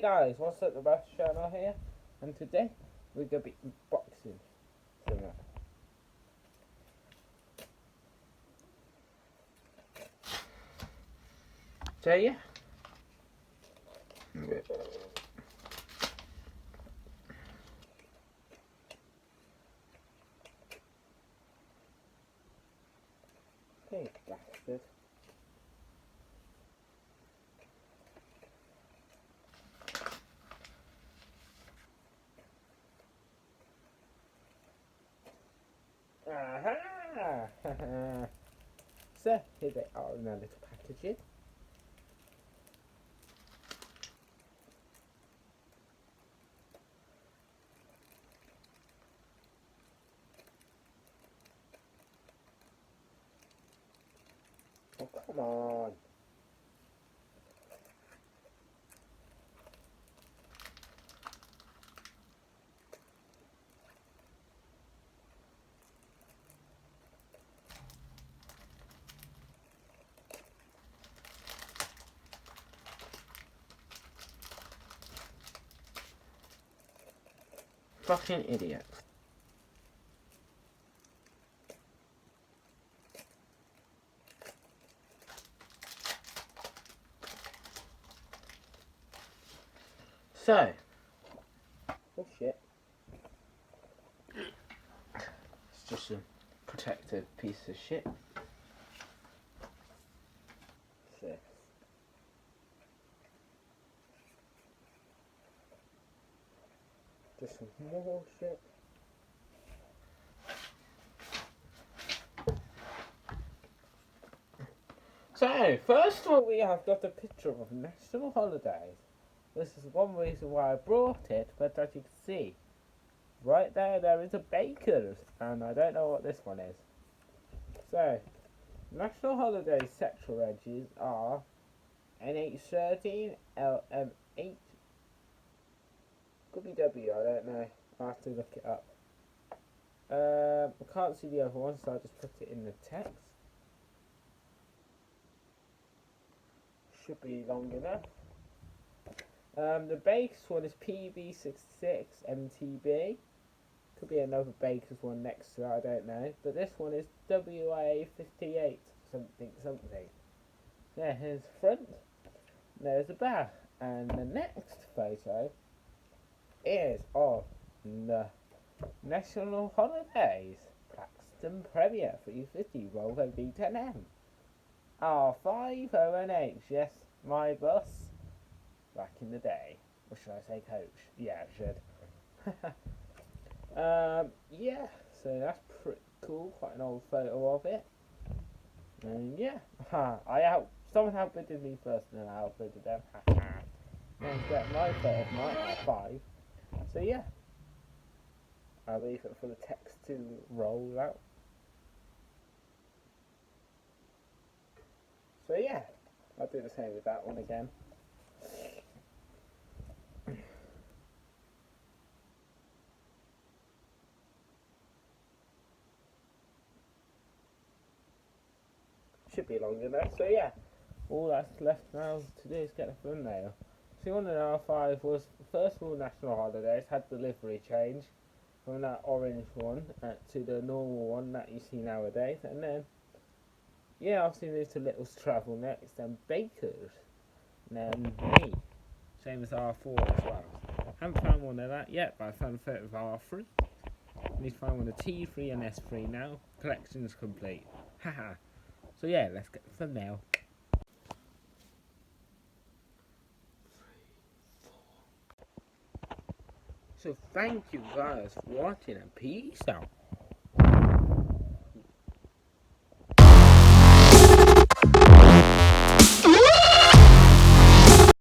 guys, what's up, the Bus channel here, and today we're going to be unboxing some So yeah. Hey, bastard. Aha! So, here they are in their little packaging. Oh, come on. Fucking idiot. So, oh shit. It's just a protective piece of shit. So, just some more shit. So, first of all, we have got a picture of national holidays. This is one reason why I brought it, but as you can see, right there is a baker's, and I don't know what this one is. So, national holiday sector edges are NH13, LM8, could be W, I don't know, I'll have to look it up. I can't see the other one, so I'll just put it in the text. Should be long enough. The Baker's one is PB66 MTB. Could be another Baker's one next to it, I don't know. But this one is WA58 something. There, here's the front. There's the back. And the next photo is of the National Holidays Plaxton Premier 350 Volvo V10M. R50NH, yes, my bus. Back in the day. Or should I say coach? Yeah, I should. Yeah, so that's pretty cool. Quite an old photo of it. And yeah, someone outbidded me first and then I outbidded them. Let's get my photo of my R5. So yeah, I'll leave it for the text to roll out. So yeah, I'll do the same with that one again. Should be long enough. So yeah, all that's left now to do is get a thumbnail. So on an R5 was, first of all, national holidays, had the livery change from that orange one to the normal one that you see nowadays, and then yeah, obviously moved to Little's Travel next, and Baker's, and then me, same as R4 as well. Haven't found one of that yet, but I found a photo of R3. Need to find one of T3 and S3 now. Collection's complete. Haha. So yeah, let's get the thumbnail. 3, 4. So thank you guys for watching and peace out.